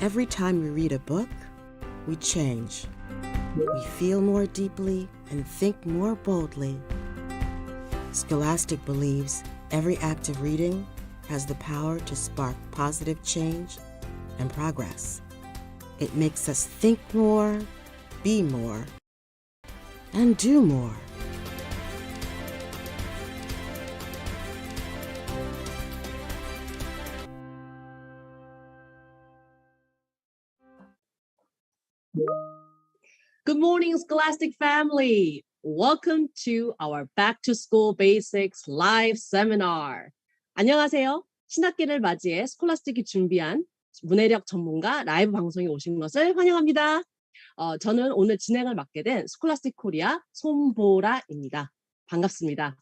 Every time we read a book, we change. We feel more deeply and think more boldly. Scholastic believes every act of reading has the power to spark positive change and progress. It makes us think more, be more, and do more. Good morning, Scholastic family. Welcome to our Back to School Basics live seminar. 안녕하세요. 신학기를 맞이해 스콜라스틱이 준비한 문해력 전문가 라이브 방송에 오신 것을 환영합니다. 저는 오늘 진행을 맡게 된 스콜라스틱 코리아 손보라입니다. 반갑습니다.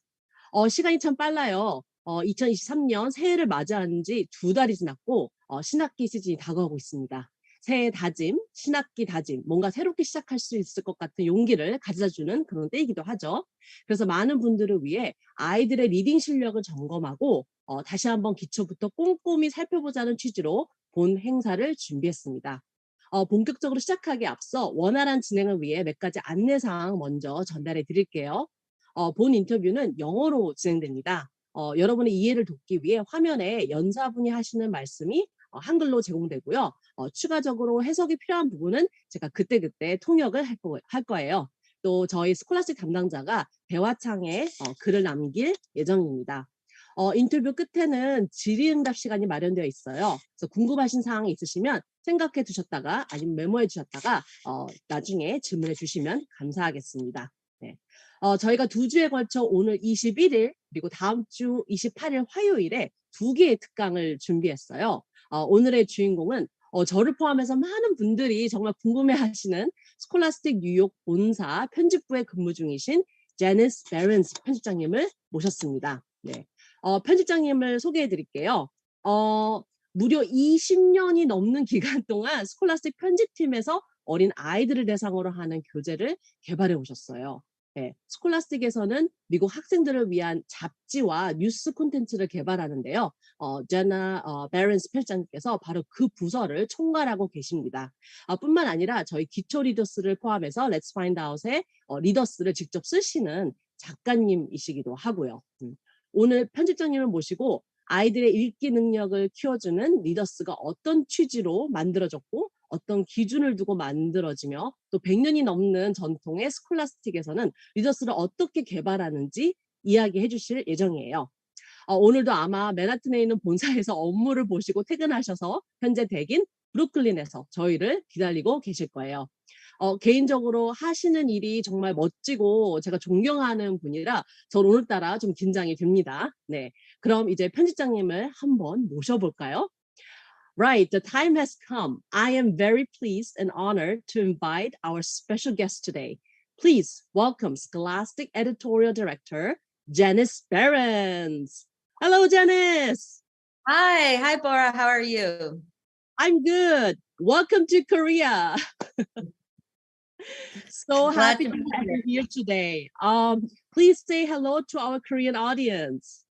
시간이 참 빨라요. 2023년 새해를 맞이한 지 2달이 지났고 신학기 시즌이 다가오고 있습니다. 새해 다짐, 신학기 다짐, 뭔가 새롭게 시작할 수 있을 것 같은 용기를 가져다주는 그런 때이기도 하죠. 그래서 많은 분들을 위해 아이들의 리딩 실력을 점검하고 다시 한번 기초부터 꼼꼼히 살펴보자는 취지로 본 행사를 준비했습니다. 본격적으로 시작하기에 앞서 원활한 진행을 위해 몇 가지 안내사항 먼저 전달해 드릴게요. 본 인터뷰는 영어로 진행됩니다. 여러분의 이해를 돕기 위해 화면에 연사분이 하시는 말씀이 한글로 제공되고요. 추가적으로 해석이 필요한 부분은 제가 그때그때 통역을 할 거예요. 또 저희 스콜라스틱 담당자가 대화창에 글을 남길 예정입니다. 인터뷰 끝에는 질의응답 시간이 마련되어 있어요. 그래서 궁금하신 사항이 있으시면 생각해 두셨다가 아니면 메모해 주셨다가 나중에 질문해 주시면 감사하겠습니다. 네. 저희가 2주에 걸쳐 오늘 21일 그리고 다음 주 28일 화요일에 2개의 특강을 준비했어요. 오늘의 주인공은 저를 포함해서 많은 분들이 정말 궁금해하시는 스콜라스틱 뉴욕 본사 편집부에 근무 중이신 Janice Behrens 편집장님을 모셨습니다. 네. 편집장님을 소개해 드릴게요. 무려 20년이 넘는 기간 동안 스콜라스틱 편집팀에서 어린 아이들을 대상으로 하는 교재를 개발해 오셨어요. 네, 스콜라스틱에서는 미국 학생들을 위한 잡지와 뉴스 콘텐츠를 개발하는데요. 제나 베런스 편집장님께서 바로 그 부서를 총괄하고 계십니다. 뿐만 아니라 저희 기초 리더스를 포함해서 Let's Find Out의 리더스를 직접 쓰시는 작가님이시기도 하고요. 오늘 편집장님을 모시고 아이들의 읽기 능력을 키워주는 리더스가 어떤 취지로 만들어졌고 어떤 기준을 두고 만들어지며 또 100년이 넘는 전통의 스콜라스틱에서는 리더스를 어떻게 개발하는지 이야기해 주실 예정이에요. 오늘도 아마 맨하튼에 있는 본사에서 업무를 보시고 퇴근하셔서 현재 댁인 브루클린에서 저희를 기다리고 계실 거예요. 개인적으로 하시는 일이 정말 멋지고 제가 존경하는 분이라 저는 오늘따라 좀 긴장이 됩니다. 네, 그럼 이제 편집장님을 한번 모셔볼까요? Right, the time has come. I am very pleased and honored to invite our special guest today. Please welcome Scholastic Editorial Director, Janice Behrens. Hello, Janice. Hi, Bora. How are you? I'm good. Welcome to Korea. So happy to have you here today. Please say hello to our Korean audience.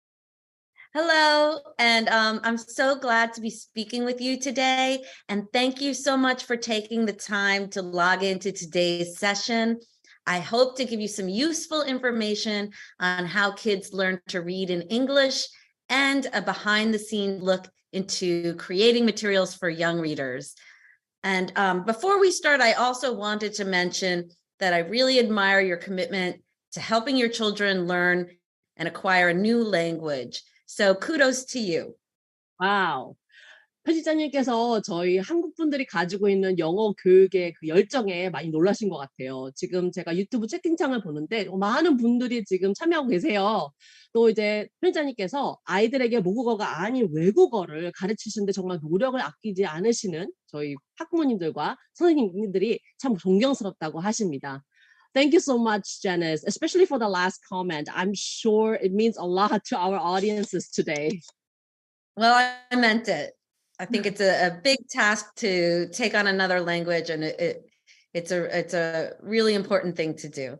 Hello, and I'm so glad to be speaking with you today. And thank you so much for taking the time to log into today's session. I hope to give you some useful information on how kids learn to read in English and a behind-the-scenes look into creating materials for young readers. And before we start, I also wanted to mention that I really admire your commitment to helping your children learn and acquire a new language. So kudos to you. Wow. 편집장님께서 저희 한국 분들이 가지고 있는 영어 교육의 그 열정에 많이 놀라신 것 같아요. 지금 제가 유튜브 채팅창을 보는데 많은 분들이 지금 참여하고 계세요. 또 이제 편집장님께서 아이들에게 모국어가 아닌 외국어를 가르치시는데 정말 노력을 아끼지 않으시는 저희 학부모님들과 선생님들이 참 존경스럽다고 하십니다. Thank you so much, Janice, especially for the last comment. I'm sure it means a lot to our audiences today. Well, I meant it. I think it's a big task to take on another language, and it's a really important thing to do.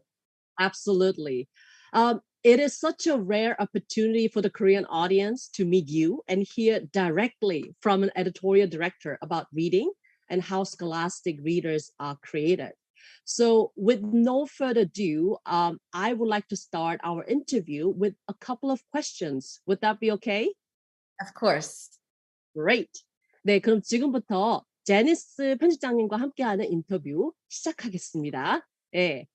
Absolutely. It is such a rare opportunity for the Korean audience to meet you and hear directly from an editorial director about reading and how Scholastic readers are created. So with no further ado, I would like to start our interview with a couple of questions. Would that be okay? Of course. Great. 네, 그럼 지금부터 제니스 편집장님과 함께하는 인터뷰 시작하겠습니다. 네.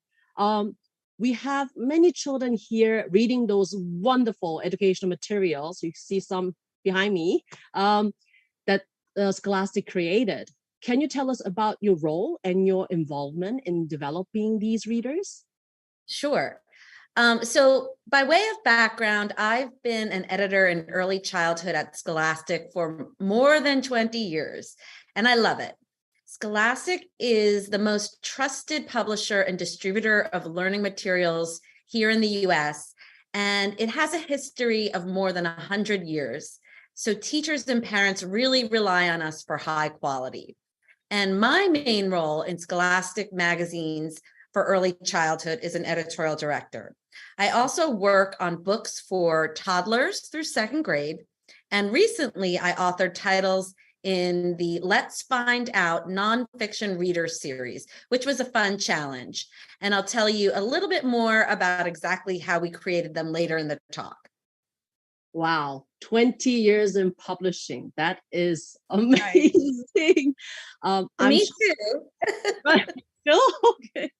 We have many children here reading those wonderful educational materials. You see some behind me that Scholastic created. Can you tell us about your role and your involvement in developing these readers? Sure. So by way of background, I've been an editor in early childhood at Scholastic for more than 20 years, and I love it. Scholastic is the most trusted publisher and distributor of learning materials here in the US, and it has a history of more than 100 years. So teachers and parents really rely on us for high quality. And my main role in Scholastic magazines for early childhood is an editorial director. I also work on books for toddlers through second grade. And recently I authored titles in the Let's Find Out nonfiction reader series, which was a fun challenge. And I'll tell you a little bit more about exactly how we created them later in the talk. Wow, 20 years in publishing. That is amazing. Me too. Okay.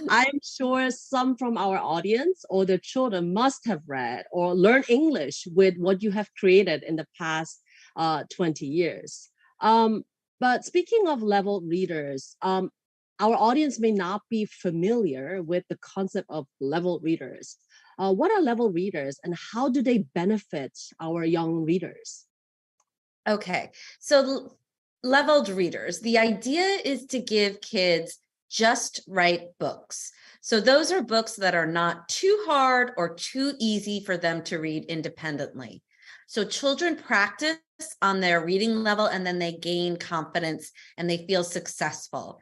I'm sure some from our audience or the children must have read or learned English with what you have created in the past 20 years. But speaking of level readers, our audience may not be familiar with the concept of level readers. What are level readers and how do they benefit our young readers? Okay, so leveled readers, the idea is to give kids just right books. So those are books that are not too hard or too easy for them to read independently. So children practice on their reading level and then they gain confidence and they feel successful.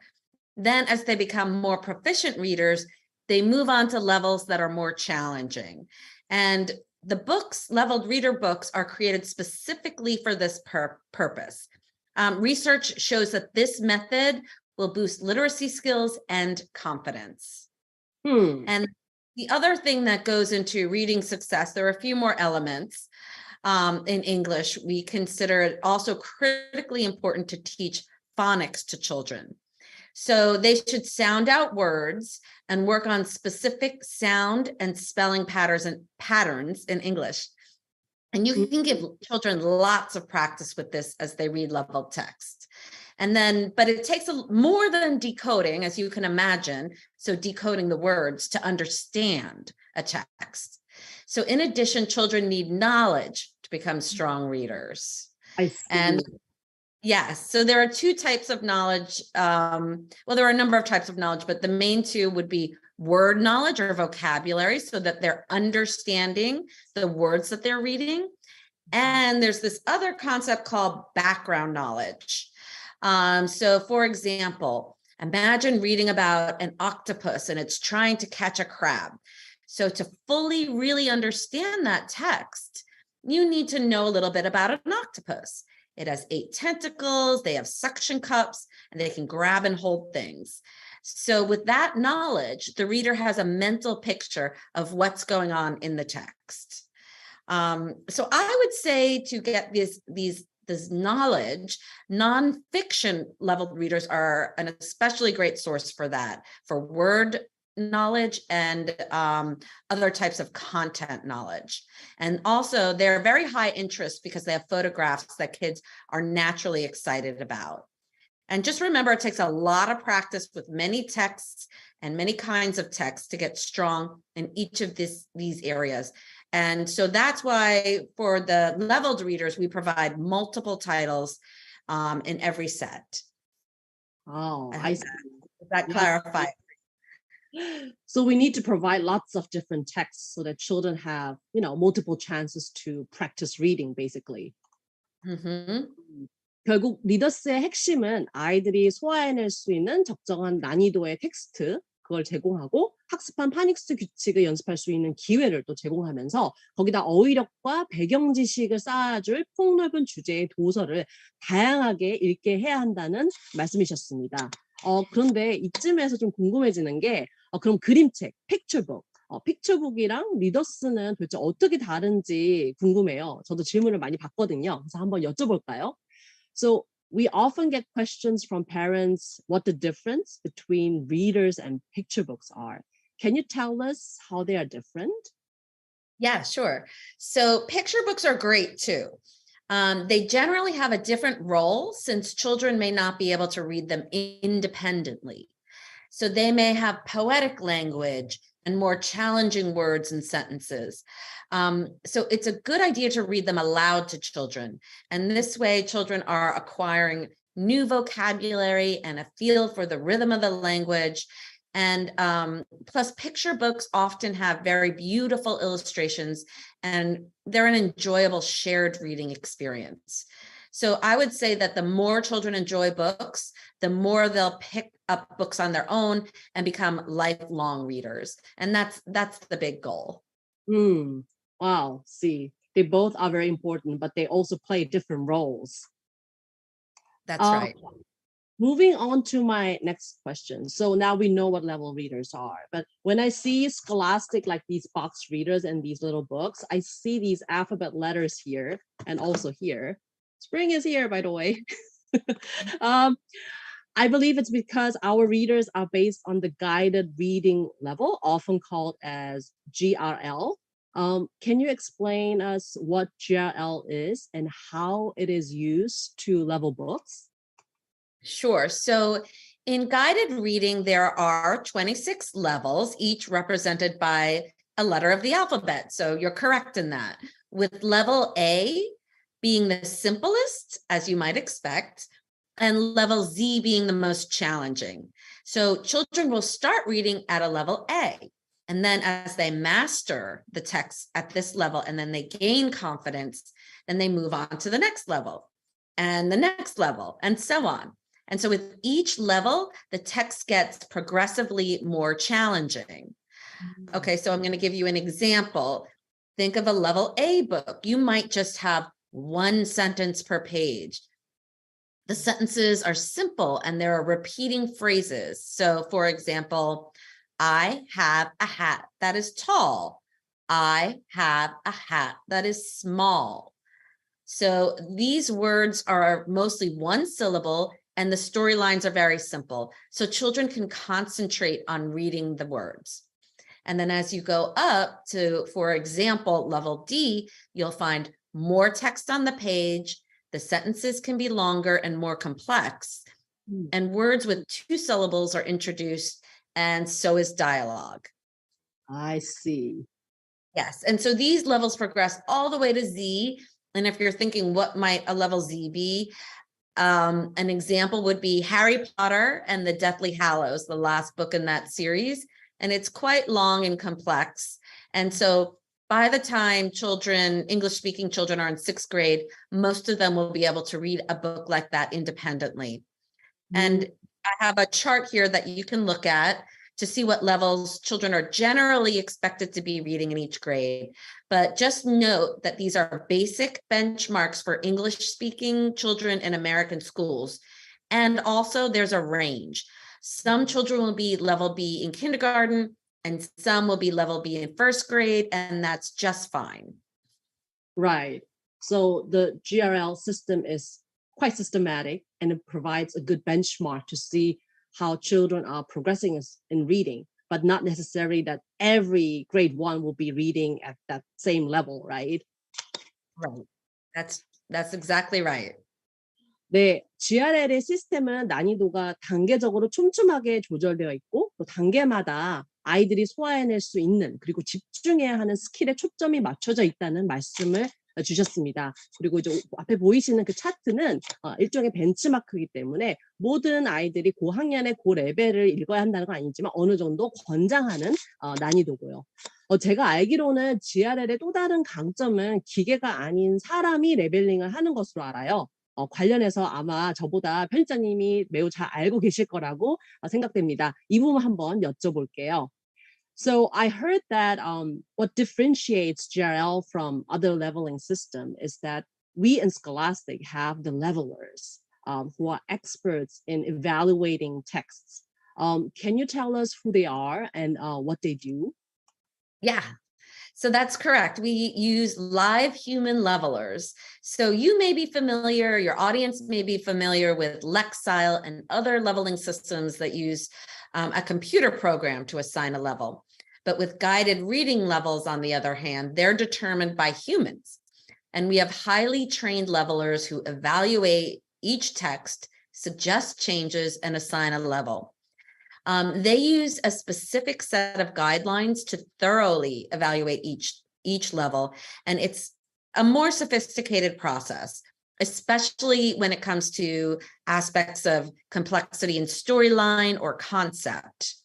Then as they become more proficient readers, they move on to levels that are more challenging. And the books, leveled reader books, are created specifically for this purpose. Research shows that this method will boost literacy skills and confidence. And the other thing that goes into reading success, there are a few more elements. In English, we consider it also critically important to teach phonics to children. So they should sound out words and work on specific sound and spelling patterns in English. And you can give children lots of practice with this as they read leveled text. And then, but it takes more than decoding, as you can imagine. So decoding the words to understand a text. So in addition, children need knowledge to become strong readers. I see. And yes, so there are two types of knowledge. Well, there are a number of types of knowledge, but the main two would be word knowledge or vocabulary, so that they're understanding the words that they're reading. And there's this other concept called background knowledge. So for example, imagine reading about an octopus and it's trying to catch a crab. So to fully really understand that text, you need to know a little bit about an octopus. It has 8 tentacles, they have suction cups, and they can grab and hold things. So with that knowledge, the reader has a mental picture of what's going on in the text. So I would say to get this knowledge, nonfiction level readers are an especially great source for that, for word knowledge and other types of content knowledge. And also they're very high interest because they have photographs that kids are naturally excited about. And just remember, it takes a lot of practice with many texts and many kinds of text to get strong in each of these areas. And so that's why for the leveled readers, we provide multiple titles in every set. Oh, I see. Does that clarify? So we need to provide lots of different texts so that children have, multiple chances to practice reading, basically. 결국 리더스의 핵심은 아이들이 소화해낼 수 있는 적정한 난이도의 텍스트, 그걸 제공하고 학습한 파닉스 규칙을 연습할 수 있는 기회를 또 제공하면서 거기다 어휘력과 배경 지식을 쌓아줄 폭넓은 주제의 도서를 다양하게 읽게 해야 한다는 말씀이셨습니다. 그런데 이쯤에서 좀 궁금해지는 게 그럼 그림책, 픽처북, 픽처북이랑 리더스는 도대체 어떻게 다른지 궁금해요. 저도 질문을 많이 받거든요. 그래서 한번 여쭤볼까요? So we often get questions from parents what the difference between readers and picture books are. Can you tell us how they are different? Yeah, sure. So picture books are great too. They generally have a different role since children may not be able to read them independently. So they may have poetic language and more challenging words and sentences. So it's a good idea to read them aloud to children. And this way, children are acquiring new vocabulary and a feel for the rhythm of the language. And plus, picture books often have very beautiful illustrations, and they're an enjoyable shared reading experience. So I would say that the more children enjoy books, the more they'll pick up books on their own and become lifelong readers. And that's the big goal. Wow, see, they both are very important, but they also play different roles. That's right. Moving on to my next question. So now we know what level readers are, but when I see Scholastic, like these box readers and these little books, I see these alphabet letters here and also here. Spring is here, by the way. I believe it's because our readers are based on the guided reading level, often called as GRL. Can you explain us what GRL is and how it is used to level books? Sure. So in guided reading, there are 26 levels, each represented by a letter of the alphabet. So you're correct in that. With level A being the simplest, as you might expect, and level Z being the most challenging. So children will start reading at a level A. And then as they master the text at this level, and then they gain confidence, then they move on to the next level and the next level and so on. And so with each level, the text gets progressively more challenging. Okay, so I'm going to give you an example. Think of a level A book. You might just have one sentence per page. The sentences are simple and there are repeating phrases. So for example, I have a hat that is tall. I have a hat that is small. So these words are mostly one syllable and the storylines are very simple. So children can concentrate on reading the words. And then as you go up to, for example, level D, you'll find more text on the page. The sentences can be longer and more complex. And words with two syllables are introduced, and so is dialogue. I see. Yes. And so these levels progress all the way to Z. And if you're thinking, what might a level Z be? An example would be Harry Potter and the Deathly Hallows, the last book in that series. And it's quite long and complex. And so by the time children, English-speaking children are in 6th grade, most of them will be able to read a book like that independently. And I have a chart here that you can look at to see what levels children are generally expected to be reading in each grade. But just note that these are basic benchmarks for English-speaking children in American schools. And also there's a range. Some children will be level B in kindergarten, and some will be level B in 1st grade, and that's just fine. Right. So the GRL system is quite systematic, and it provides a good benchmark to see how children are progressing in reading, but not necessarily that every grade 1 will be reading at that same level, right? Right. That's exactly right. 네, GRL의 시스템은 난이도가 단계적으로 촘촘하게 조절되어 있고 또 단계마다 아이들이 소화해낼 수 있는 그리고 집중해야 하는 스킬에 초점이 맞춰져 있다는 말씀을 주셨습니다. 그리고 이제 앞에 보이시는 그 차트는 일종의 벤치마크이기 때문에 모든 아이들이 고학년의 고 레벨을 읽어야 한다는 건 아니지만 어느 정도 권장하는 난이도고요. 제가 알기로는 GRL의 또 다른 강점은 기계가 아닌 사람이 레벨링을 하는 것으로 알아요. 관련해서 아마 저보다 편집장님이 매우 잘 알고 계실 거라고 생각됩니다. 이 부분 한번 여쭤볼게요. So I heard that what differentiates GRL from other leveling system is that we in Scholastic have the levelers who are experts in evaluating texts. Can you tell us who they are and what they do? Yeah. So that's correct. We use live human levelers. So you may be familiar, your audience may be familiar with Lexile and other leveling systems that use a computer program to assign a level. But with guided reading levels, on the other hand, they're determined by humans. And we have highly trained levelers who evaluate each text, suggest changes, and assign a level. They use a specific set of guidelines to thoroughly evaluate each level, and it's a more sophisticated process, especially when it comes to aspects of complexity in storyline or concept.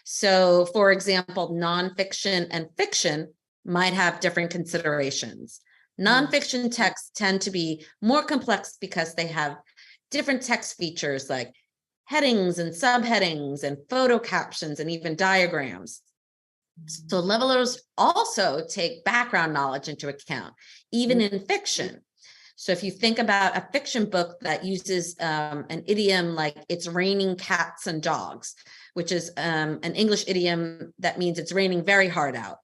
So, for example, nonfiction and fiction might have different considerations. Nonfiction texts tend to be more complex because they have different text features like headings and subheadings and photo captions and even diagrams. So levelers also take background knowledge into account, even in fiction. So if you think about a fiction book that uses an idiom like "it's raining cats and dogs," which is an English idiom that means it's raining very hard out.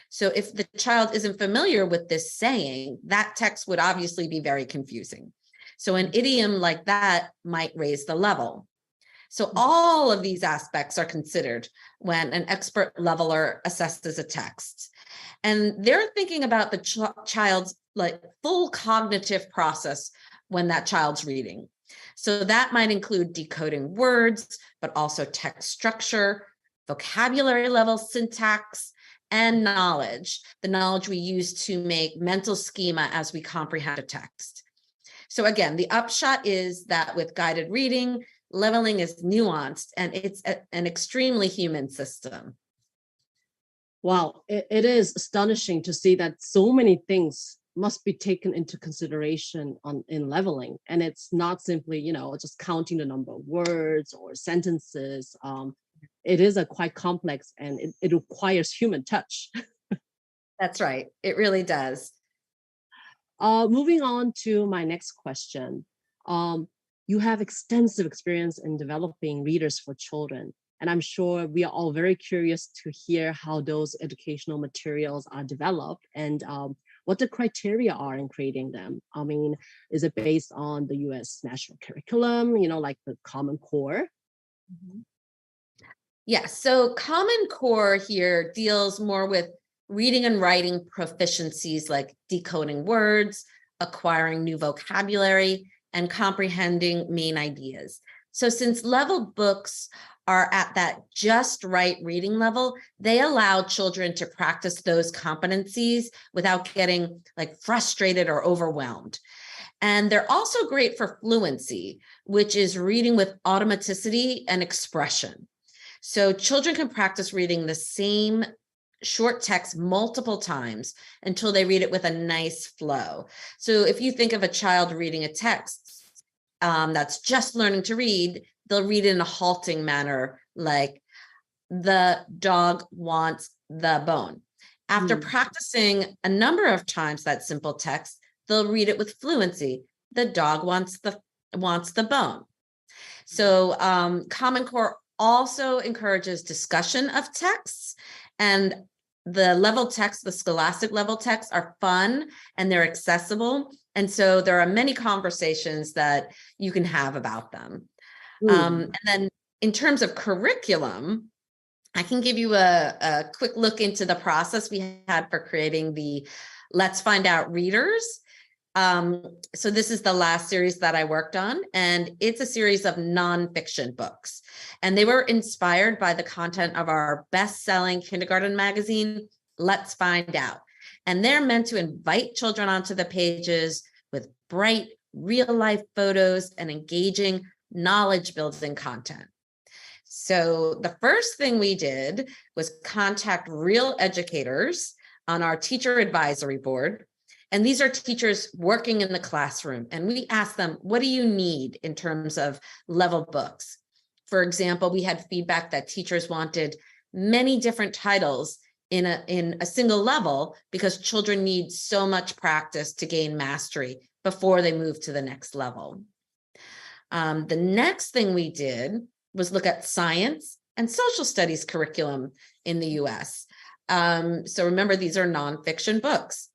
So if the child isn't familiar with this saying, that text would obviously be very confusing. So an idiom like that might raise the level. So all of these aspects are considered when an expert leveler assesses a text. And they're thinking about the child's full cognitive process when that child's reading. So that might include decoding words, but also text structure, vocabulary level, syntax, and knowledge, the knowledge we use to make mental schema as we comprehend a text. So again, the upshot is that with guided reading, leveling is nuanced and it's an extremely human system. Wow, it is astonishing to see that so many things must be taken into consideration in leveling. And it's not simply, just counting the number of words or sentences. It is a quite complex and it requires human touch. That's right. It really does. Moving on to my next question. You have extensive experience in developing readers for children, and I'm sure we are all very curious to hear how those educational materials are developed and what the criteria are in creating them. I mean, is it based on the U.S. national curriculum, like the Common Core? Mm-hmm. Yes, so Common Core here deals more with reading and writing proficiencies like decoding words, acquiring new vocabulary, and comprehending main ideas. So since level books are at that just right reading level, they allow children to practice those competencies without getting frustrated or overwhelmed. And they're also great for fluency, which is reading with automaticity and expression. So children can practice reading the same short text multiple times until they read it with a nice flow. So if you think of a child reading a text that's just learning to read, they'll read in a halting manner, like "the dog wants the bone." After practicing a number of times that simple text, they'll read it with fluency. "The dog wants the bone." So Common Core also encourages discussion of texts, and the level text, the Scholastic level texts, are fun and they're accessible. And so there are many conversations that you can have about them. And then in terms of curriculum, I can give you a quick look into the process we had for creating the Let's Find Out readers. So this is the last series that I worked on, and it's a series of nonfiction books. And they were inspired by the content of our best-selling kindergarten magazine, Let's Find Out. And they're meant to invite children onto the pages with bright, real-life photos and engaging knowledge-building content. So the first thing we did was contact real educators on our teacher advisory board And these are teachers working in the classroom. And we ask them, what do you need in terms of level books? For example, we had feedback that teachers wanted many different titles in a single level because children need so much practice to gain mastery before they move to the next level. The next thing we did was look at science and social studies curriculum in the US. So remember, these are nonfiction books.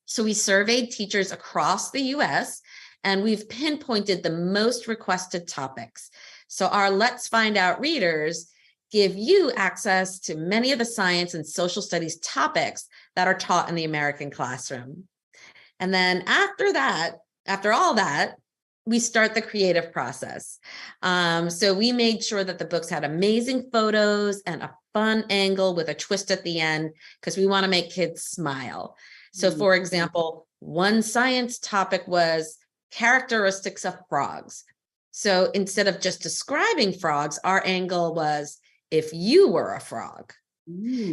So we surveyed teachers across the US, and we've pinpointed the most requested topics. So our Let's Find Out readers give you access to many of the science and social studies topics that are taught in the American classroom. And then after all that, we start the creative process. So we made sure that the books had amazing photos and a fun angle with a twist at the end, because we want to make kids smile. So for example, one science topic was characteristics of frogs. So instead of just describing frogs, our angle was if you were a frog.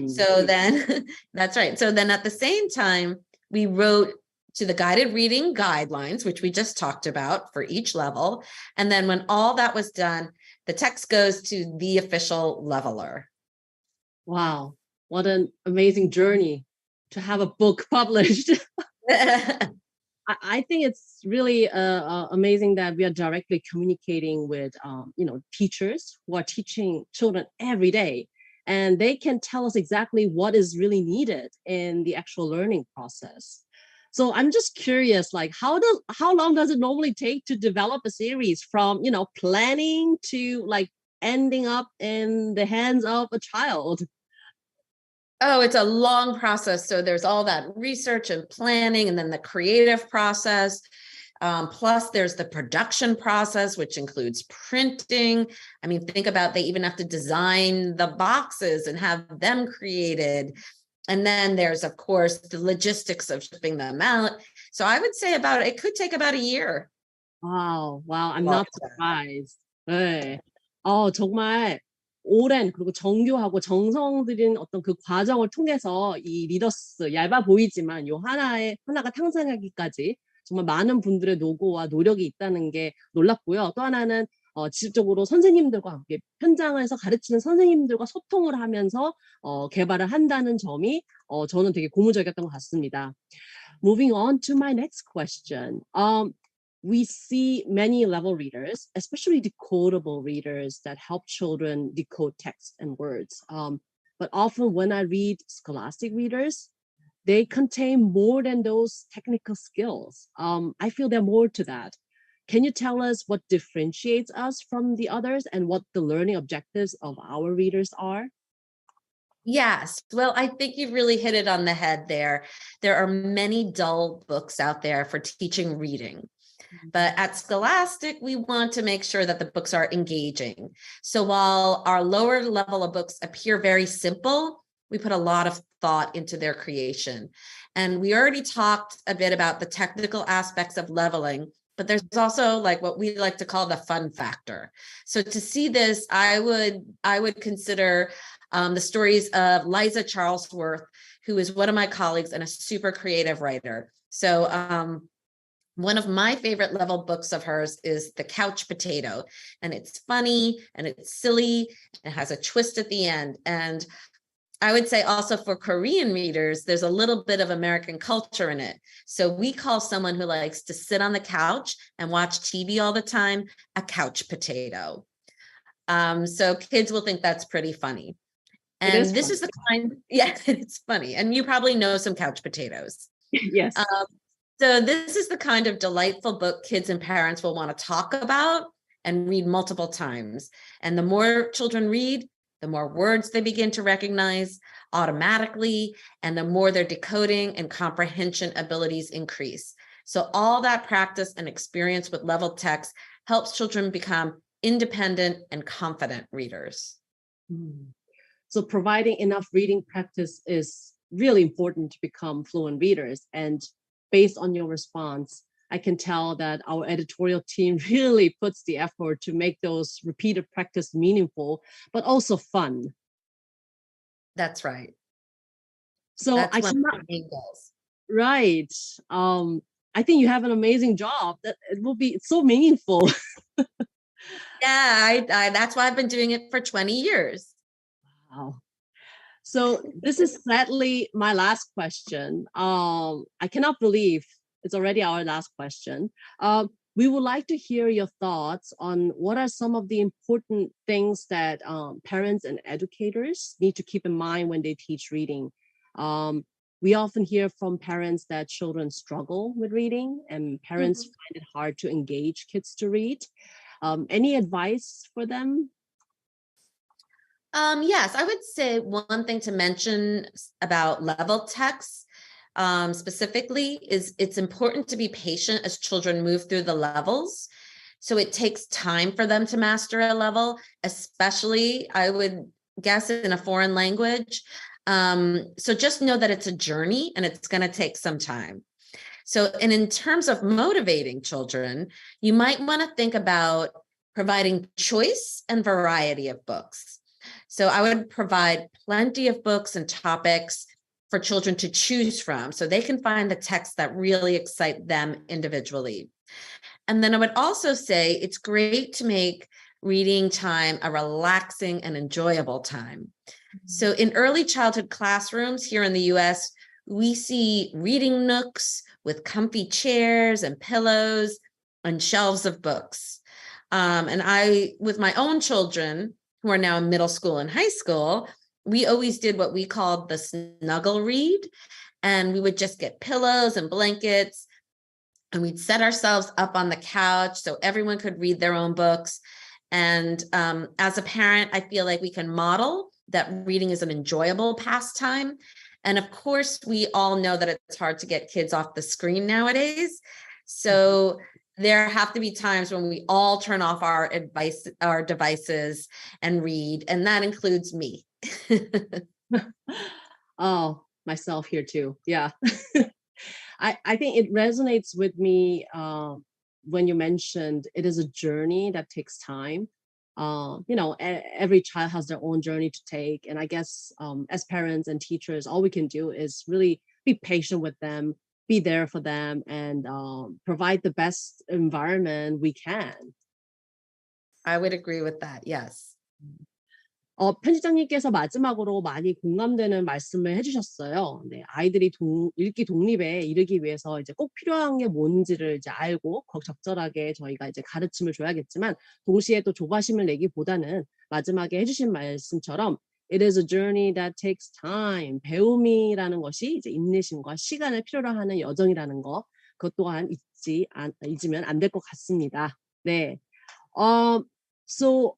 So then, that's right. So then at the same time, we wrote to the guided reading guidelines, which we just talked about for each level. And then when all that was done, the text goes to the official leveler. Wow, what an amazing journey to have a book published. I think it's really amazing that we are directly communicating with teachers who are teaching children every day, and they can tell us exactly what is really needed in the actual learning process. So I'm just curious, like how long does it normally take to develop a series from planning to like ending up in the hands of a child? Oh, it's a long process. So there's all that research and planning, and then the creative process. Plus there's the production process, which includes printing. I mean, think about, they even have to design the boxes and have them created. And then there's, of course, the logistics of shipping them out. So I would say it could take about a year. Wow, I'm not surprised. 네. 정말 오랜 그리고 정교하고 정성 들인 어떤 그 과정을 통해서 이 리더스, 얇아 보이지만 요 하나가 탄생하기까지 정말 많은 분들의 노고와 노력이 있다는 게 놀랍고요. 또 하나는 지속적으로 선생님들과 함께 현장에서 가르치는 선생님들과 소통을 하면서 개발을 한다는 점이 저는 되게 고무적이었던 것 같습니다. Moving on to my next question. We see many level readers, especially decodable readers that help children decode text and words. But often when I read Scholastic readers, they contain more than those technical skills. I feel there are more to that. Can you tell us what differentiates us from the others and what the learning objectives of our readers are? Yes. Well, I think you really hit it on the head there. There are many dull books out there for teaching reading. But at Scholastic, we want to make sure that the books are engaging. So while our lower level of books appear very simple, we put a lot of thought into their creation. And we already talked a bit about the technical aspects of leveling, but there's also like what we like to call the fun factor. So to see this, I would consider the stories of Liza Charlesworth, who is one of my colleagues and a super creative writer. So one of my favorite level books of hers is The Couch Potato, and it's funny and it's silly. It has a twist at the end. And I would say also for Korean readers, there's a little bit of American culture in it. So we call someone who likes to sit on the couch and watch TV all the time a couch potato. So kids will think that's pretty funny. And this is the kind, yeah, it's funny. And you probably know some couch potatoes. Yes. So this is the kind of delightful book kids and parents will want to talk about and read multiple times. And the more children read, the more words they begin to recognize automatically, and the more their decoding and comprehension abilities increase. So all that practice and experience with leveled text helps children become independent and confident readers. So providing enough reading practice is really important to become fluent readers. And based on your response, I can tell that our editorial team really puts the effort to make those repeated practice meaningful, but also fun. That's right. So That's I one cannot, of the main goals. Right. I think you have an amazing job. That it will be so meaningful. Yeah, that's why I've been doing it for 20 years. Wow. So this is sadly my last question. I cannot believe it's already our last question. We would like to hear your thoughts on what are some of the important things that parents and educators need to keep in mind when they teach reading. We often hear from parents that children struggle with reading and parents find it hard to engage kids to read. Any advice for them? Yes, I would say one thing to mention about level text specifically is it's important to be patient as children move through the levels. So it takes time for them to master a level, especially, I would guess, in a foreign language. So just know that it's a journey and it's going to take some time. So, and in terms of motivating children, you might want to think about providing choice and variety of books. So I would provide plenty of books and topics for children to choose from so they can find the texts that really excite them individually. And then I would also say it's great to make reading time a relaxing and enjoyable time. So in early childhood classrooms here in the US, we see reading nooks with comfy chairs and pillows and shelves of books. And I, with my own children, who are now in middle school and high school, we always did what we called the snuggle read. And we would just get pillows and blankets and we'd set ourselves up on the couch so everyone could read their own books. And as a parent, I feel like we can model that reading is an enjoyable pastime. And of course, we all know that it's hard to get kids off the screen nowadays. So there have to be times when we all turn off our devices and read, and that includes me. Oh, myself here too. Yeah. I think it resonates with me when you mentioned it is a journey that takes time. Every child has their own journey to take. And I guess as parents and teachers, all we can do is really be patient with them, be there for them, and provide the best environment we can. I would agree with that. Yes. 편집장님께서 마지막으로 많이 공감되는 말씀을 해주셨어요. 네, 아이들이 읽기 독립에 이르기 위해서 이제 꼭 필요한 게 뭔지를 이제 알고 적절하게 저희가 이제 가르침을 줘야겠지만 동시에 또 조바심을 내기보다는 마지막에 해주신 말씀처럼 It is a journey that takes time. 배움이라는 것이 이제 인내심과 시간을 필요로 하는 여정이라는 거, 그것 또한 잊으면 안 될 것 같습니다. 네. So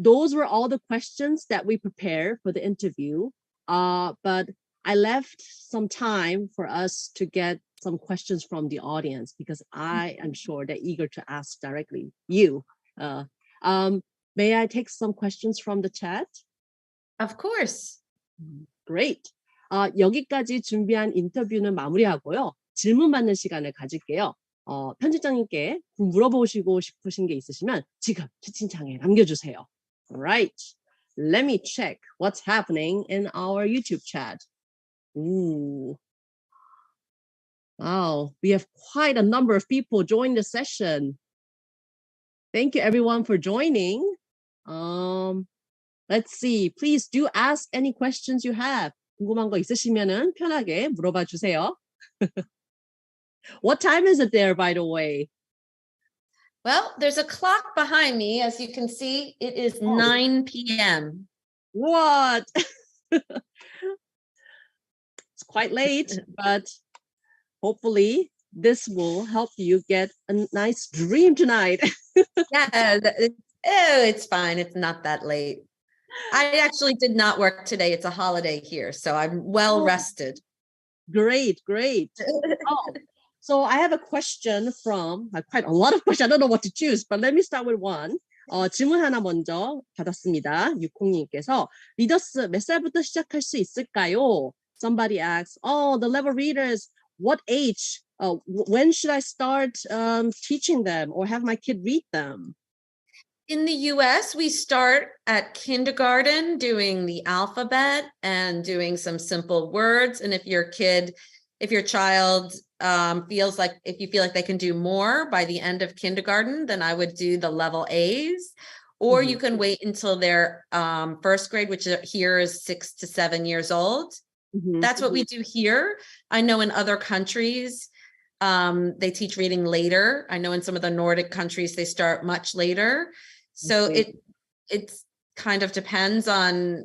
those were all the questions that we prepared for the interview. But I left some time for us to get some questions from the audience because I am sure they're eager to ask directly you. May I take some questions from the chat? Of course. Great. 여기까지 준비한 인터뷰는 마무리하고요. 질문 받는 시간을 가질게요. 편집장님께 물어보시고 싶으신 게 있으시면 지금 채팅창에 남겨주세요. Right. Let me check what's happening in our YouTube chat. Ooh. Wow, we have quite a number of people join the session. Thank you everyone for joining. Let's see. Please do ask any questions you have. 궁금한 거 있으시면은 편하게 물어봐 주세요. What time is it there, by the way? Well, there's a clock behind me. As you can see, it is 9 p.m. What? It's quite late, but hopefully this will help you get a nice dream tonight. Yeah, it's fine. It's not that late. I actually did not work today. It's a holiday here, so I'm well rested. Great. So I have a question from quite a lot of questions. I don't know what to choose, but let me start with one. 질문 하나 먼저 받았습니다. 육콩님께서 리더스 몇 살부터 시작할 수 있을까요? Somebody asks, the level readers, what age? When should I start teaching them or have my kid read them? In the US, we start at kindergarten doing the alphabet and doing some simple words. And if your kid if your child feels like, if you feel like they can do more by the end of kindergarten, then I would do the level A's. Or you can wait until their first grade, which here is 6 to 7 years old. That's what we do here. I know in other countries, they teach reading later. I know in some of the Nordic countries, they start much later. So it's kind of depends on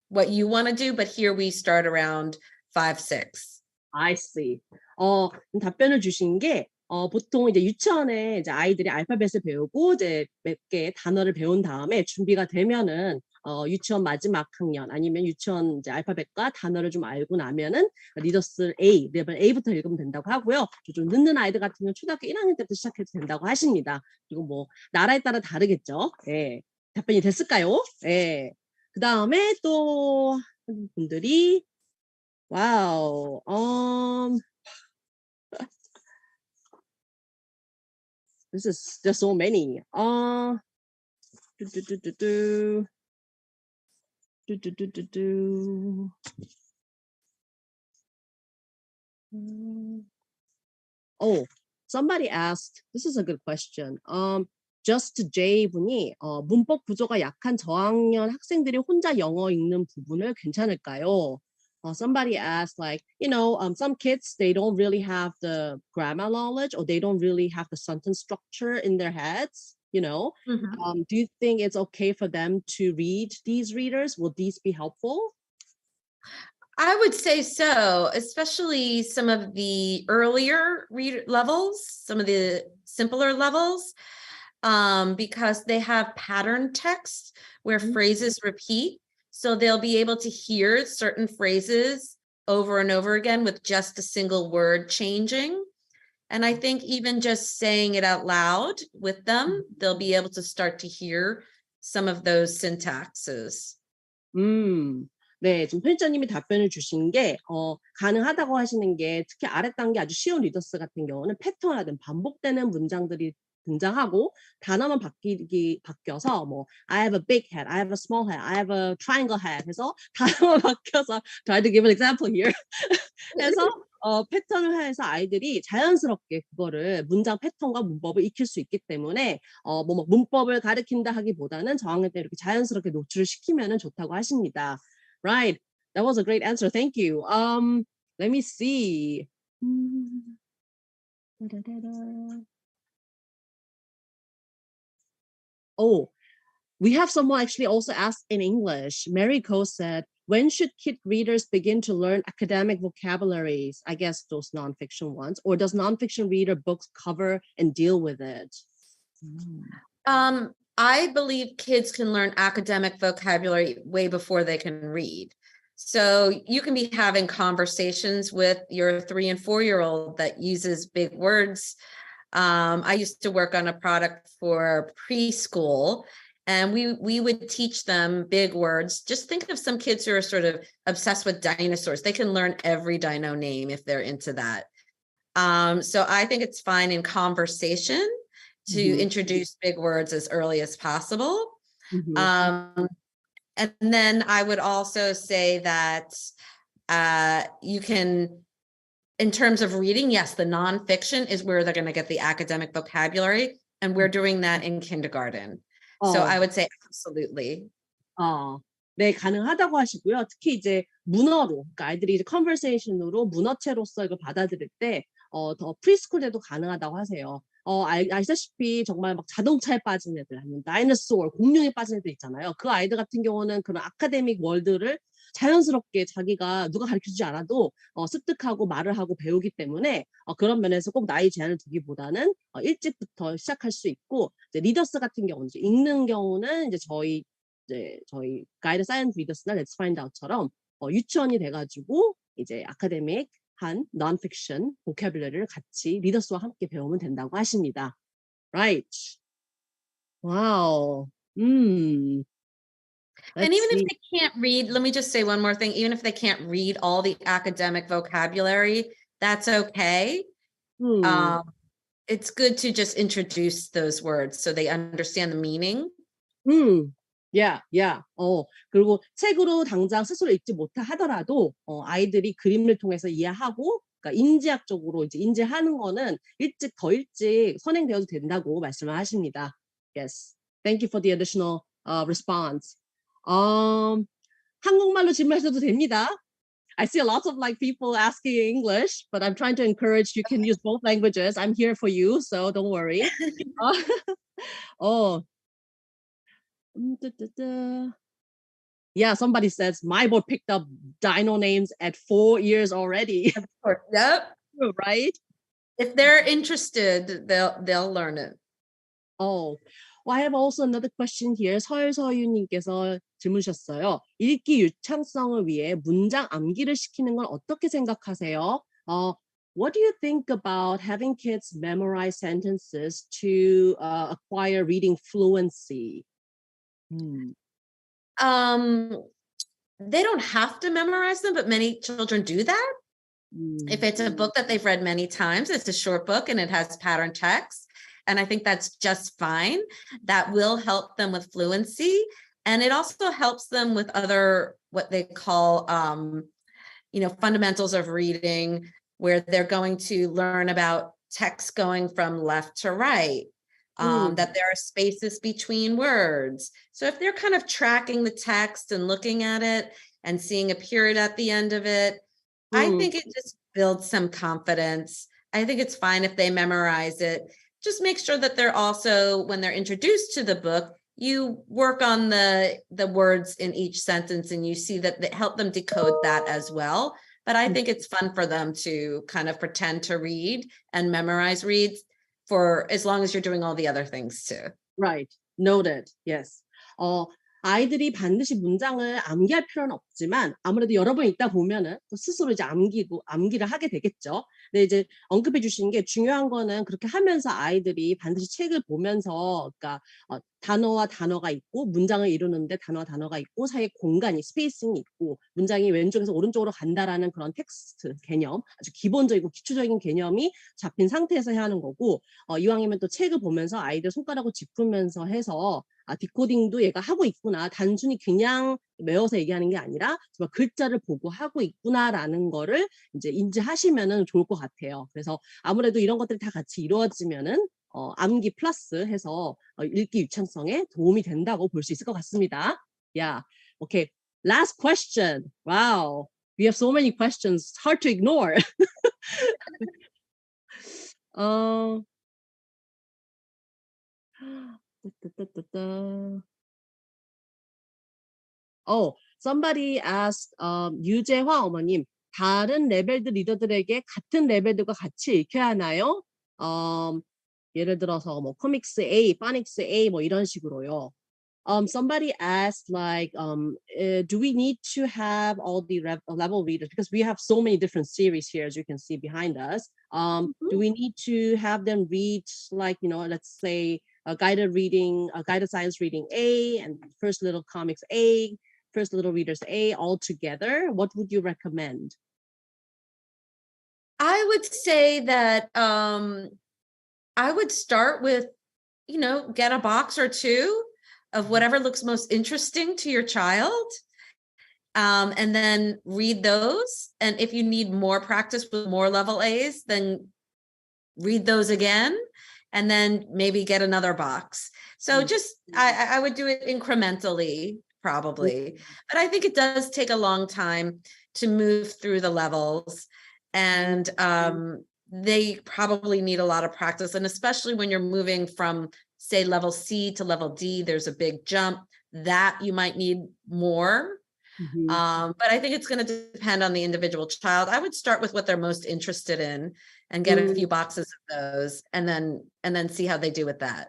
what you want to do. But here we start around 5, 6. I see. 답변을 주신 게 보통 이제 유치원에 이제 아이들이 알파벳을 배우고 이제 몇 개의 단어를 배운 다음에 준비가 되면은 유치원 마지막 학년 아니면 유치원 이제 알파벳과 단어를 좀 알고 나면은 리더스 A, 레벨 A부터 읽으면 된다고 하고요. 좀 늦는 아이들 같은 경우는 초등학교 1학년 때부터 시작해도 된다고 하십니다. 그리고 뭐 나라에 따라 다르겠죠. 예. 답변이 됐을까요? 예. 그 다음에 또 분들이 와우. This is there's so many. Oh, somebody asked. This is a good question. Just J 분이 문법 구조가 약한 저학년 학생들이 혼자 영어 읽는 부분을 괜찮을까요? Somebody asked, like, some kids, they don't really have the grammar knowledge or they don't really have the sentence structure in their heads, Do you think it's okay for them to read these readers? Will these be helpful? I would say so, especially some of the earlier levels, some of the simpler levels, because they have pattern text where phrases repeat. So they'll be able to hear certain phrases over and over again with just a single word changing. And I think even just saying it out loud with them, they'll be able to start to hear some of those syntaxes. 네, 지금 편집장님이 답변을 주신 게 가능하다고 하시는 게 특히 아래 단계 아주 쉬운 리더스 같은 경우는 패턴화된 반복되는 문장들이 등장하고 단어만 바뀌어서 뭐 I have a big head, I have a small head, I have a triangle head 해서 단어만 바뀌어서 try to give an example here 해서 패턴을 해서 아이들이 자연스럽게 그거를 문장 패턴과 문법을 익힐 수 있기 때문에 뭐 문법을 가르친다 하기보다는 저학년 때 이렇게 자연스럽게 노출을 시키면은 좋다고 하십니다. Right, that was a great answer. Thank you. Let me see. Oh, we have someone actually also asked in English. Mary Ko said, when should kid readers begin to learn academic vocabularies? I guess those nonfiction ones. Or does nonfiction reader books cover and deal with it? I believe kids can learn academic vocabulary way before they can read. So you can be having conversations with your 3 and 4-year-old that uses big words. I used to work on a product for preschool, and we would teach them big words. Just think of some kids who are sort of obsessed with dinosaurs. They can learn every dino name if they're into that. So I think it's fine in conversation to introduce big words as early as possible. And then I would also say that you can, in terms of reading, yes, the nonfiction is where they're going to get the academic vocabulary, and we're doing that in kindergarten. So I would say absolutely. 네, 가능하다고 하시고요. 특히 이제 문어로, 그러니까 아이들이 이제 컨버세이션으로 문어체로서 이걸 받아들일 때 더 프리스쿨 때도 가능하다고 하세요. 아시다시피 정말 막 자동차에 빠진 애들 아니면 다이너소어, 공룡에 빠진 애들 있잖아요. 그 아이들 같은 경우는 그런 아카데믹 월드를 자연스럽게 자기가 누가 가르쳐주지 않아도 습득하고 말을 하고 배우기 때문에 그런 면에서 꼭 나이 제한을 두기보다는 일찍부터 시작할 수 있고, 이제 리더스 같은 경우는 이제 읽는 경우는 이제 저희 가이드 사이언스 리더스나 렛츠 파인드 아웃처럼 유치원이 돼가지고 이제 아카데믹 한 non-fiction 보캐블러리를 같이 리더스와 함께 배우면 된다고 하십니다. Right. Wow. And even if they can't read, let me just say one more thing. Even if they can't read all the academic vocabulary, that's okay. It's good to just introduce those words so they understand the meaning. Yeah, yeah. 그리고 책으로 당장 스스로 읽지 못하 하더라도 아이들이 그림을 통해서 이해하고 그러니까 인지학적으로 이제 인지하는 거는 더 일찍 선행되어도 된다고 말씀을 하십니다. Yes. Thank you for the additional response. 한국말로 질문하셔도 됩니다. I see a lot of like people asking English, but I'm trying to encourage you can use both languages. I'm here for you, so don't worry. 어, Yeah, somebody says my boy picked up dino names at 4 years already. Of course. Yep. Right? If they're interested, they'll learn it. Well, I have also another question here. 서유님께서 질문 주셨어요. 읽기 유창성을 위해 문장 암기를 시키는 건 어떻게 생각하세요? What do you think about having kids memorize sentences to acquire reading fluency? They don't have to memorize them, but many children do that. If it's a book that they've read many times, it's a short book and it has pattern text. And I think that's just fine. That will help them with fluency. And it also helps them with other, what they call, fundamentals of reading, where they're going to learn about text going from left to right, that there are spaces between words. So if they're kind of tracking the text and looking at it and seeing a period at the end of it, I think it just builds some confidence. I think it's fine if they memorize it. Just make sure that they're also, when they're introduced to the book, you work on the words in each sentence and you see that they help them decode that as well. But I think it's fun for them to kind of pretend to read and memorize reads for as long as you're doing all the other things too. Right. Noted. Yes. 아이들이 반드시 문장을 암기할 필요는 없지만 아무래도 여러 번 읽다 보면은 또 스스로 이제 암기를 하게 되겠죠. 근데 이제 언급해 주신 게 중요한 거는 그렇게 하면서 아이들이 반드시 책을 보면서 그러니까 단어와 단어가 있고 문장을 이루는데 단어와 단어가 있고 사이에 공간이 스페이싱이 있고 문장이 왼쪽에서 오른쪽으로 간다라는 그런 텍스트 개념 아주 기본적이고 기초적인 개념이 잡힌 상태에서 해야 하는 거고 이왕이면 또 책을 보면서 아이들 손가락을 짚으면서 해서 디코딩도 얘가 하고 있구나. 단순히 그냥 외워서 얘기하는 게 아니라 정말 글자를 보고 하고 있구나라는 거를 이제 인지하시면은 좋을 것 같아요. 그래서 아무래도 이런 것들이 다 같이 이루어지면은 암기 플러스 해서 읽기 유창성에 도움이 된다고 볼 수 있을 것 같습니다. Yeah. Okay. Last question. Wow. We have so many questions. It's hard to ignore. Somebody asked 유재화 어머님, 다른 레벨들 리더들에게 같은 레벨들과 같이 읽혀야 하나요? 예를 들어서 뭐 코믹스 A, 파닉스 A 뭐 이런 식으로요. Somebody asked like, do we need to have all the level readers? Because we have so many different series here, as you can see behind us. Do we need to have them read like, let's say a guided science reading A and first little comics A, first little readers A all together? What would you recommend? I would say that I would start with, get a box or two of whatever looks most interesting to your child, and then read those. And if you need more practice with more level A's, then read those again, and then maybe get another box. So I would do it incrementally, probably. But I think it does take a long time to move through the levels. And they probably need a lot of practice. And especially when you're moving from, say, level C to level D, there's a big jump that you might need more. But I think it's going to depend on the individual child. I would start with what they're most interested in and get a few boxes of those and then see how they do with that.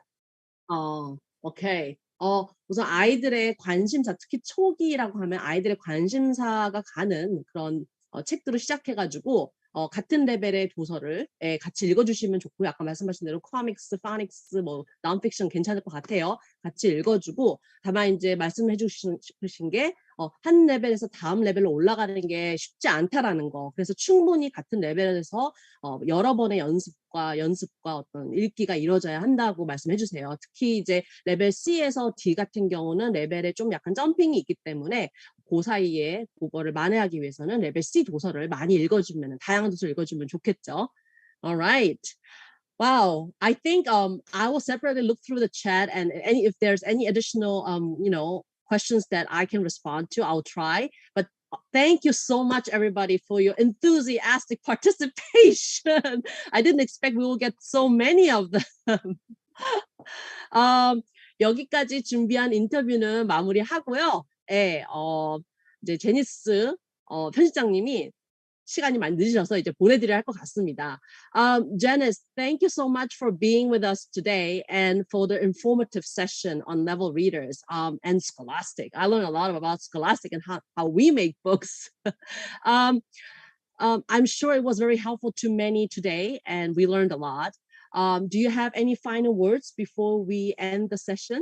Okay. 우선 아이들의 관심사, 특히 초기라고 하면 아이들의 관심사가 가는 그런 책들을 시작해가지고 같은 레벨의 도서를 같이 읽어주시면 좋고요. 아까 말씀하신 대로 코믹스, 파닉스, 뭐 논픽션 괜찮을 것 같아요. 같이 읽어주고 다만 이제 말씀해 주신 게 한 레벨에서 다음 레벨로 올라가는 게 쉽지 않다라는 거. 그래서 충분히 같은 레벨에서 여러 번의 연습과 어떤 읽기가 이루어져야 한다고 말씀해 주세요. 특히 이제 레벨 C에서 D 같은 경우는 레벨에 좀 약간 점핑이 있기 때문에 그 사이에 그거를 만회하기 위해서는 레벨 C 도서를 많이 읽어주면, 다양한 도서를 읽어주면 좋겠죠. Alright. Wow. I think I will separately look through the chat, and if there's any additional questions that I can respond to, I'll try. But thank you so much, everybody, for your enthusiastic participation. I didn't expect we will get so many of them. 여기까지 준비한 인터뷰는 마무리하고요. 예, 이제 제니스 편집장님이 시간이 많이 늦으셔서 이제 보내드려야 할 것 같습니다. Janice, thank you so much for being with us today and for the informative session on level readers and Scholastic. I learned a lot about Scholastic and how we make books. I'm sure it was very helpful to many today, and we learned a lot. Do you have any final words before we end the session?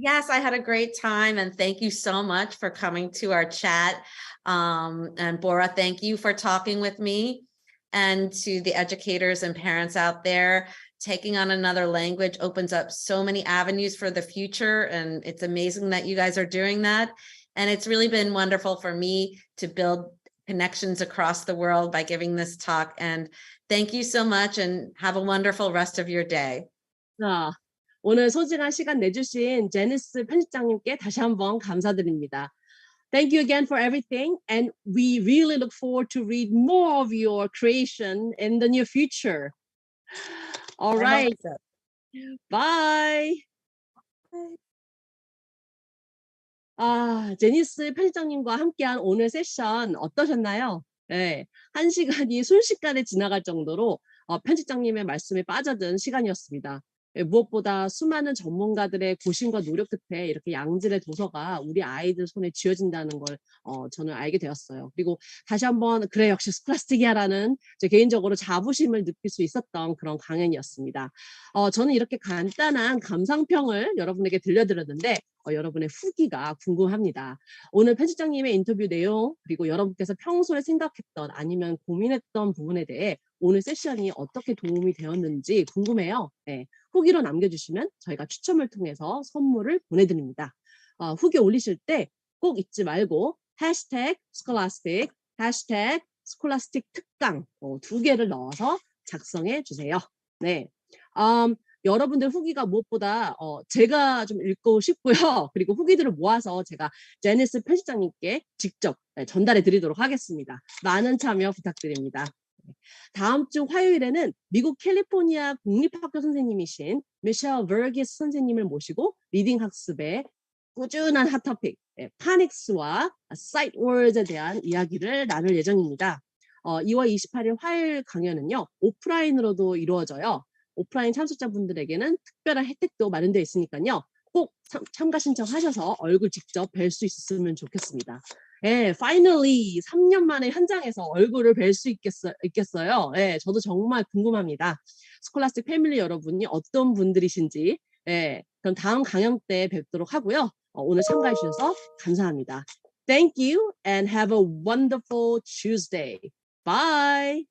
Yes, I had a great time, and thank you so much for coming to our chat. And Bora, thank you for talking with me. And to the educators and parents out there, taking on another language opens up so many avenues for the future, and it's amazing that you guys are doing that. And it's really been wonderful for me to build connections across the world by giving this talk. And thank you so much, and have a wonderful rest of your day. 오늘 소중한 시간 내주신 제니스 편집장님께 다시 한번 감사드립니다. Thank you again for everything, and we really look forward to read more of your creation in the near future. All right. Bye. 제니스 편집장님과 함께한 오늘 세션 어떠셨나요? 네, 1시간이 순식간에 지나갈 정도로 편집장님의 말씀에 빠져든 시간이었습니다. 무엇보다 수많은 전문가들의 고심과 노력 끝에 이렇게 양질의 도서가 우리 아이들 손에 쥐어진다는 걸 저는 알게 되었어요. 그리고 다시 한번 그래 역시 스콜라스틱이야라는 제 개인적으로 자부심을 느낄 수 있었던 그런 강연이었습니다. 저는 이렇게 간단한 감상평을 여러분에게 들려드렸는데 여러분의 후기가 궁금합니다. 오늘 편집장님의 인터뷰 내용, 그리고 여러분께서 평소에 생각했던 아니면 고민했던 부분에 대해 오늘 세션이 어떻게 도움이 되었는지 궁금해요. 네, 후기로 남겨주시면 저희가 추첨을 통해서 선물을 보내드립니다. 후기 올리실 때 꼭 잊지 말고 해시태그 Scholastic, 해시태그 Scholastic 특강 2개를 넣어서 작성해 주세요. 네. 여러분들 후기가 무엇보다 제가 좀 읽고 싶고요. 그리고 후기들을 모아서 제가 제니스 편집장님께 직접 전달해 드리도록 하겠습니다. 많은 참여 부탁드립니다. 다음 주 화요일에는 미국 캘리포니아 공립학교 선생님이신 미셸 버기스 선생님을 모시고 리딩 학습의 꾸준한 핫토픽 파닉스와 사이트 월드에 대한 이야기를 나눌 예정입니다. 2월 28일 화요일 강연은요, 오프라인으로도 이루어져요. 오프라인 참석자분들에게는 특별한 혜택도 마련되어 있으니까요. 꼭 참가 신청하셔서 얼굴 직접 뵐 수 있으면 좋겠습니다. 예, finally 3년 만에 현장에서 얼굴을 뵐 수 있겠어요. 예, 저도 정말 궁금합니다. 스콜라스틱 패밀리 여러분이 어떤 분들이신지. 예, 그럼 다음 강연 때 뵙도록 하고요. 오늘 참가해 주셔서 감사합니다. Thank you and have a wonderful Tuesday. Bye.